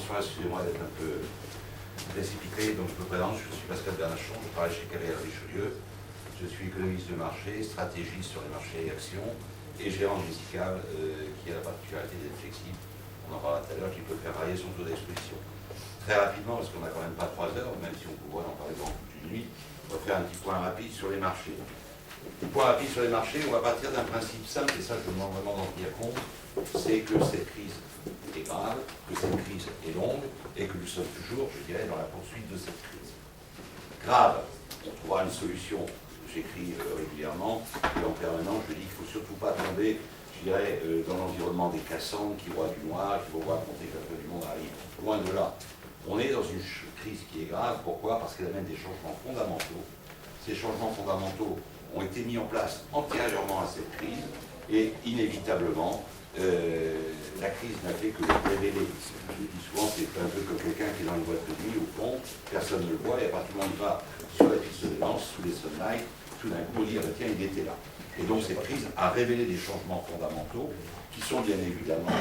bonsoir, excusez-moi d'être un peu précipité, donc je me présente, je suis Pascal Bernachon, je travaille chez Carrière Richelieu, je suis économiste de marché, stratégiste sur les marchés et actions, et gérant de Jessica, qui a la particularité d'être flexible, on en parlera tout à l'heure, qui peut faire varier son taux d'exposition. Très rapidement, parce qu'on n'a quand même pas 3 heures, même si on pourrait en parler pendant toute une nuit, on va faire un petit point rapide sur les marchés. Point rapide sur les marchés, on va partir d'un principe simple, et ça je me demande vraiment d'en tenir compte, c'est que cette crise est grave, que cette crise est longue, et que nous sommes toujours, je dirais, dans la poursuite de cette crise. Grave, on trouvera une solution, j'écris régulièrement, et en permanence je dis qu'il ne faut surtout pas tomber, je dirais, dans l'environnement des Cassandres qui voient du noir, qui vont raconter que la fin du monde arrive. Loin de là. On est dans une crise qui est grave, pourquoi? Parce qu'elle amène des changements fondamentaux. Ces changements fondamentaux ont été mis en place antérieurement à cette crise, et inévitablement, la crise n'a fait que les révéler. Je dis souvent, c'est un peu comme quelqu'un qui est dans une boîte de nuit, au fond, personne ne le voit, et à partir du moment où il va sur la piste de danse, sous les sunlights, tout d'un coup, on dit, ah, tiens, il était là. Et donc cette crise a révélé des changements fondamentaux, qui sont bien évidemment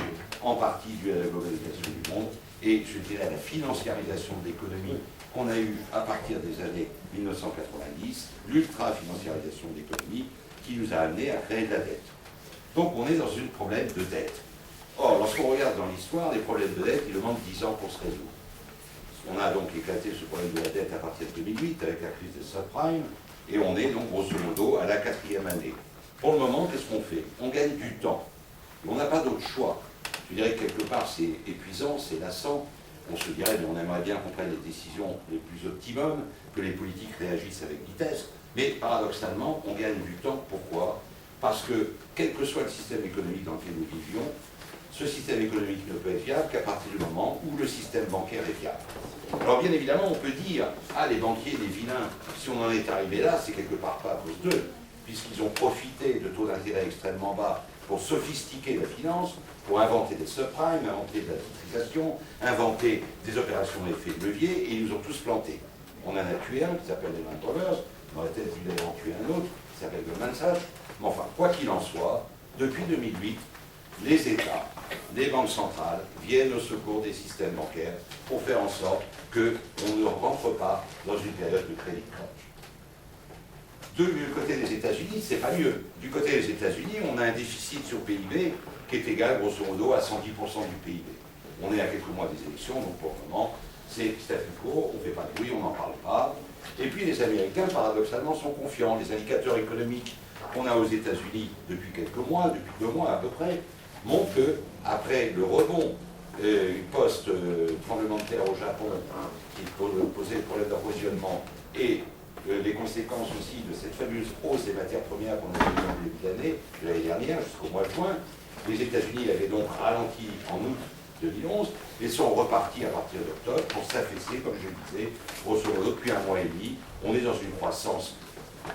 en partie dus à la globalisation du monde, et je dirais à la financiarisation de l'économie qu'on a eue à partir des années 1990, l'ultra-financiarisation de l'économie, qui nous a amené à créer de la dette. Donc on est dans un problème de dette. Or, lorsqu'on regarde dans l'histoire, les problèmes de dette, il demande 10 ans pour se résoudre. On a donc éclaté ce problème de la dette à partir de 2008 avec la crise des subprimes, et on est donc grosso modo à la 4e année. Pour le moment, qu'est-ce qu'on fait? On gagne du temps. Et on n'a pas d'autre choix. Je dirais que quelque part c'est épuisant, c'est lassant. On se dirait, mais on aimerait bien qu'on prenne les décisions les plus optimum, que les politiques réagissent avec vitesse. Mais paradoxalement, on gagne du temps. Pourquoi? Parce que, quel que soit le système économique dans lequel nous vivions, ce système économique ne peut être viable qu'à partir du moment où le système bancaire est viable. Alors bien évidemment, on peut dire, ah les banquiers, les vilains, si on en est arrivé là, c'est quelque part pas à cause d'eux, puisqu'ils ont profité de taux d'intérêt extrêmement bas pour sophistiquer la finance, pour inventer des subprimes, inventer de la titrisation, inventer des opérations d'effet de levier, et ils nous ont tous plantés. On en a tué un qui s'appelle Lehman Brothers, on aurait peut-être dû en tuer un autre qui s'appelle Goldman Sachs, mais enfin, quoi qu'il en soit, depuis 2008, les États, les banques centrales viennent au secours des systèmes bancaires pour faire en sorte qu'on ne rentre pas dans une période de crédit crunch. Du côté des États-Unis, c'est pas mieux. Du côté des États-Unis, on a un déficit sur PIB qui est égal grosso modo à 110% du PIB. On est à quelques mois des élections, donc pour le moment, c'est statu quo, on ne fait pas de bruit, on n'en parle pas. Et puis les Américains, paradoxalement, sont confiants. Les indicateurs économiques qu'on a aux États-Unis depuis quelques mois, depuis 2 mois à peu près, montrent que, après le rebond post-tremblement de terre au Japon, qui posait le problème d'approvisionnement, et les conséquences aussi de cette fameuse hausse des matières premières qu'on a eu dans le début d'année, l'année dernière, jusqu'au mois de juin, les États-Unis avaient donc ralenti en août 2011 et sont repartis à partir d'octobre pour s'affaisser, comme je le disais, grosso modo depuis 1 mois et demi. On est dans une croissance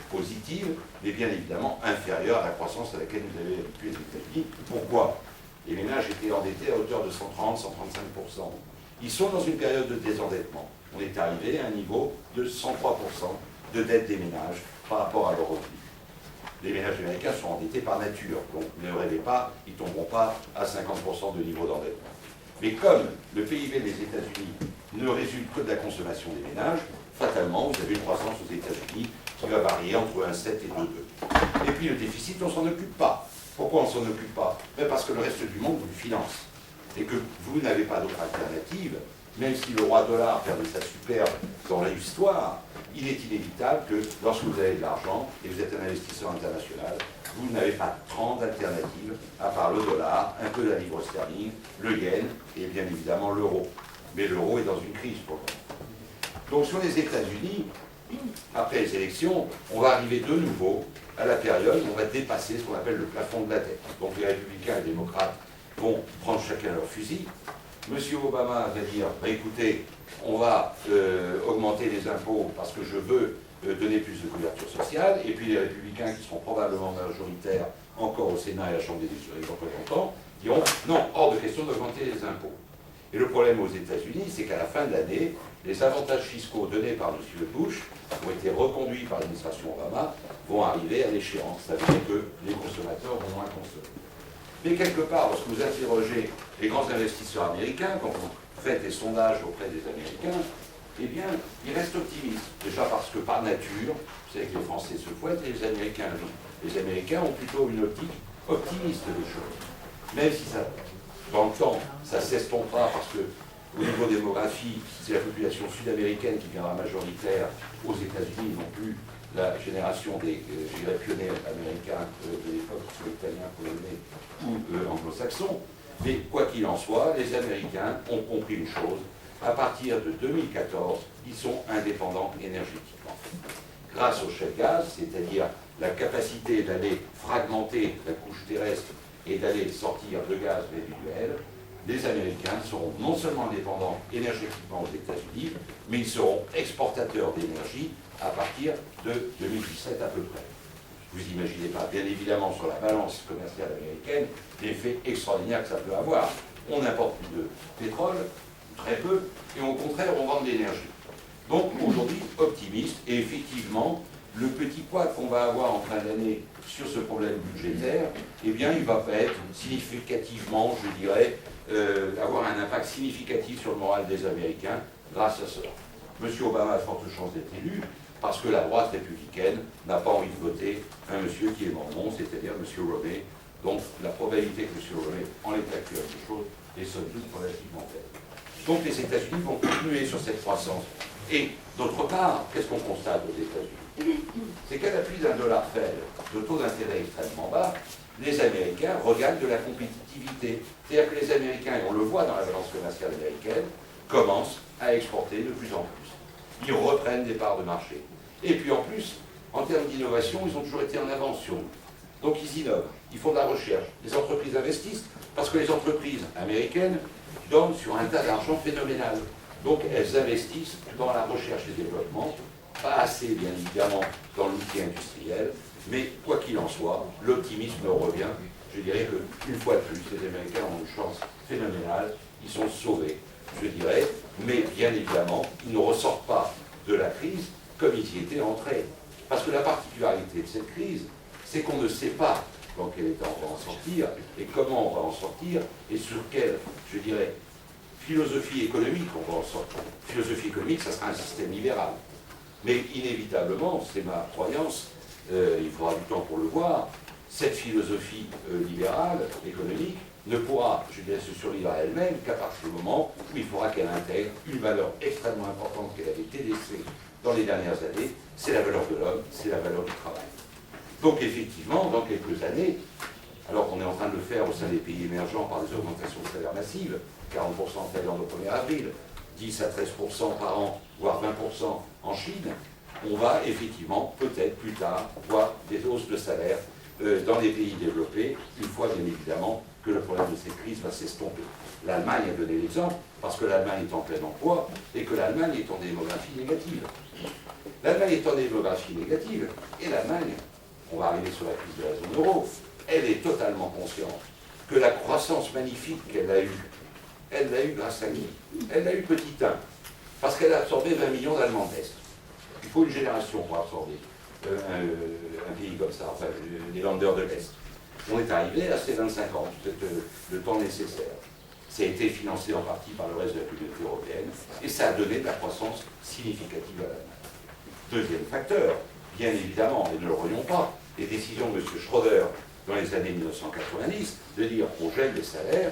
positive, mais bien évidemment inférieure à la croissance à laquelle nous avaient habitué les États-Unis. Pourquoi? Les ménages étaient endettés à hauteur de 130-135%. Ils sont dans une période de désendettement. On est arrivé à un niveau de 103% de dette des ménages par rapport à leurs revenus. Les ménages américains sont endettés par nature, donc ne rêvez pas, ils ne tomberont pas à 50% de niveau d'endettement. Mais comme le PIB des États-Unis ne résulte que de la consommation des ménages, fatalement, vous avez une croissance aux États-Unis qui va varier entre 1,7 et 2,2. Et puis le déficit, on ne s'en occupe pas. Pourquoi on ne s'en occupe pas? Parce que le reste du monde vous le finance. Et que vous n'avez pas d'autre alternative, même si le roi dollar perd de sa superbe dans l'histoire, il est inévitable que lorsque vous avez de l'argent et vous êtes un investisseur international, vous n'avez pas 30 alternatives à part le dollar, un peu la livre sterling, le yen et bien évidemment l'euro. Mais l'euro est dans une crise pour le moment. Donc sur les États-Unis, après les élections, on va arriver de nouveau à la période où on va dépasser ce qu'on appelle le plafond de la dette. Donc les républicains et les démocrates vont prendre chacun leur fusil. Monsieur Obama va dire, écoutez, on va augmenter les impôts parce que je veux donner plus de couverture sociale, et puis les républicains qui seront probablement majoritaires encore au Sénat et à la Chambre des représentants diront, non, hors de question d'augmenter les impôts. Et le problème aux États-Unis, c'est qu'à la fin de l'année, les avantages fiscaux donnés par M. Bush, qui ont été reconduits par l'administration Obama, vont arriver à l'échéance. Ça veut dire que les consommateurs vont moins consommer. Mais quelque part, lorsque vous interrogez les grands investisseurs américains, quand vous faites des sondages auprès des Américains, eh bien, ils restent optimistes. Déjà parce que par nature, vous savez que les Français se fouettent et les Américains rient. Les Américains ont plutôt une optique optimiste des choses. Même si ça, dans le temps, ça s'estompera parce que au niveau démographique, c'est la population sud-américaine qui viendra majoritaire aux États-Unis, non plus la génération des pionniers américains de l'époque, italiens, polonais ou anglo-saxons. Mais quoi qu'il en soit, les Américains ont compris une chose. À partir de 2014, ils sont indépendants énergétiquement. Grâce au shale gas, c'est-à-dire la capacité d'aller fragmenter la couche terrestre et d'aller sortir de gaz résiduel, les Américains seront non seulement indépendants énergétiquement aux États-Unis, mais ils seront exportateurs d'énergie à partir de 2017 à peu près. Vous imaginez pas, bien évidemment, sur la balance commerciale américaine, l'effet extraordinaire que ça peut avoir. On n'importe plus de pétrole, très peu, et au contraire, on vend de l'énergie. Donc aujourd'hui, optimiste, et effectivement, le petit poids qu'on va avoir en fin d'année sur ce problème budgétaire, eh bien, il va pas être significativement, je dirais, avoir un impact significatif sur le moral des Américains grâce à cela. M. Obama a de fortes chances d'être élu, parce que la droite républicaine n'a pas envie de voter un monsieur qui est mormon, c'est-à-dire M. Romney. Donc la probabilité que M. Romney, en l'état actuel des choses, est somme toute relativement faible. Donc les États-Unis vont continuer sur cette croissance. Et d'autre part, qu'est-ce qu'on constate aux États-Unis? C'est qu'à l'appui d'un dollar faible, de taux d'intérêt extrêmement bas, les Américains regagnent de la compétitivité. C'est-à-dire que les Américains, et on le voit dans la balance commerciale américaine, commencent à exporter de plus en plus. Ils reprennent des parts de marché. Et puis en plus, en termes d'innovation, ils ont toujours été en avance sur nous. Donc ils innovent, ils font de la recherche. Les entreprises investissent parce que les entreprises américaines donnent sur un tas d'argent phénoménal. Donc elles investissent dans la recherche et développement, pas assez bien évidemment dans l'outil industriel, mais quoi qu'il en soit, l'optimisme revient. Je dirais qu'une fois de plus, les Américains ont une chance phénoménale, ils sont sauvés, je dirais, mais bien évidemment, ils ne ressortent pas de la crise comme ils y étaient entrés. Parce que la particularité de cette crise, c'est qu'on ne sait pas dans quel état on va en sortir, et comment on va en sortir, et sur quelle, je dirais, philosophie économique on va en sortir. Philosophie économique, ça sera un système libéral. Mais inévitablement, c'est ma croyance, il faudra du temps pour le voir, cette philosophie libérale, économique, ne pourra, je dirais, se survivre à elle-même qu'à partir du moment où il faudra qu'elle intègre une valeur extrêmement importante qu'elle avait délaissée dans les dernières années, c'est la valeur de l'homme, c'est la valeur du travail. Donc effectivement, dans quelques années, alors qu'on est en train de le faire au sein des pays émergents par des augmentations de salaires massives, 40% en Thaïlande au 1er avril, 10 à 13% par an, voire 20% en Chine, on va effectivement, peut-être plus tard, voir des hausses de salaire dans les pays développés, une fois bien évidemment que le problème de cette crise va s'estomper. L'Allemagne a donné l'exemple, parce que l'Allemagne est en plein emploi, et que l'Allemagne est en démographie négative. L'Allemagne est en démographie négative, et l'Allemagne, on va arriver sur la crise de la zone euro, elle est totalement consciente que la croissance magnifique qu'elle a eue, elle l'a eue grâce à qui? Elle l'a eue petit 1, parce qu'elle a absorbé 20 millions d'Allemands de l'Est. Il faut une génération pour absorber un pays comme ça, enfin les Länder de l'Est. On est arrivé à ces 25 ans, le temps nécessaire. Ça a été financé en partie par le reste de la communauté européenne, et ça a donné de la croissance significative à l'Allemagne. Deuxième facteur, bien évidemment, et ne le relions pas, les décisions de M. Schröder dans les années 1990, de dire on gèle les salaires,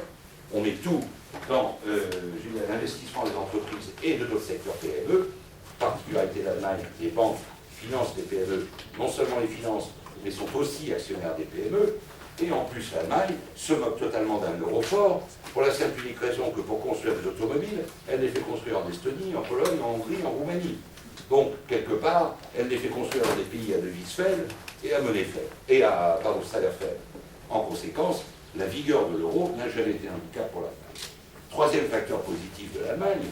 on met tout dans l'investissement des entreprises et de d'autres secteurs PME, particularité de l'Allemagne, les banques financent les PME, non seulement les financent, mais sont aussi actionnaires des PME, et en plus l'Allemagne se moque totalement d'un euro fort, pour la simple unique raison que pour construire des automobiles, elle les fait construire en Estonie, en Pologne, en Hongrie, en Roumanie. Donc, quelque part, elle les fait construire dans des pays à devise faible et à monnaie faible, et à salaire faible. En conséquence, la vigueur de l'euro n'a jamais été un handicap pour l'Allemagne. Troisième facteur positif de l'Allemagne,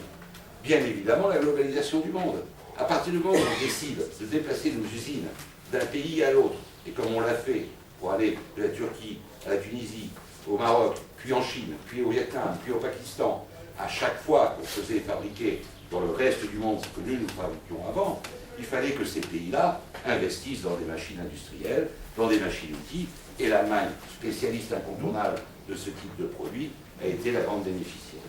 bien évidemment la globalisation du monde. À partir du moment où on décide de déplacer nos usines d'un pays à l'autre, et comme on l'a fait pour aller de la Turquie à la Tunisie, au Maroc, puis en Chine, puis au Vietnam, puis au Pakistan, à chaque fois qu'on faisait fabriquer dans le reste du monde ce que nous fabriquions avant, il fallait que ces pays-là investissent dans des machines industrielles, dans des machines-outils, et l'Allemagne, spécialiste incontournable de ce type de produit, a été la grande bénéficiaire.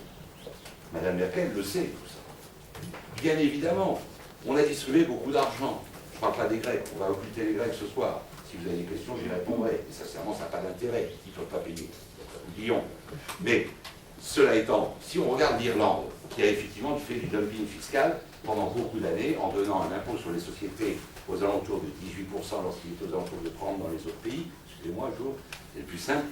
Madame Merkel le sait, tout ça. Bien évidemment, on a distribué beaucoup d'argent. Je ne parle pas des Grecs, on va occulter les Grecs ce soir. Si vous avez des questions, j'y répondrai. Et sincèrement, ça n'a pas d'intérêt, ils ne peuvent pas payer. Oublions. Mais, cela étant, si on regarde l'Irlande, qui a effectivement fait du dumping fiscal pendant beaucoup d'années, en donnant un impôt sur les sociétés aux alentours de 18% lorsqu'il est aux alentours de 30% dans les autres pays, excusez-moi, jour, c'est le plus simple,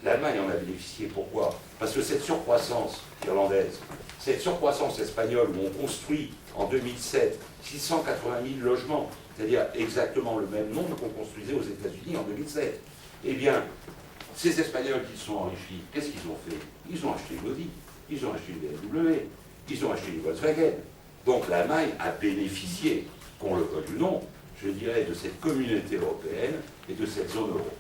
l'Allemagne en a bénéficié. Pourquoi? Parce que cette surcroissance irlandaise, cette surcroissance espagnole où on construit en 2007 680 000 logements, c'est-à-dire exactement le même nombre qu'on construisait aux États-Unis en 2007, eh bien, ces Espagnols qui se sont enrichis, qu'est-ce qu'ils ont fait? Ils ont acheté l'Audi, ils ont acheté les BMW, ils ont acheté les Volkswagen. Donc l'Allemagne a bénéficié, qu'on le veuille ou non, je dirais, de cette communauté européenne et de cette zone euro.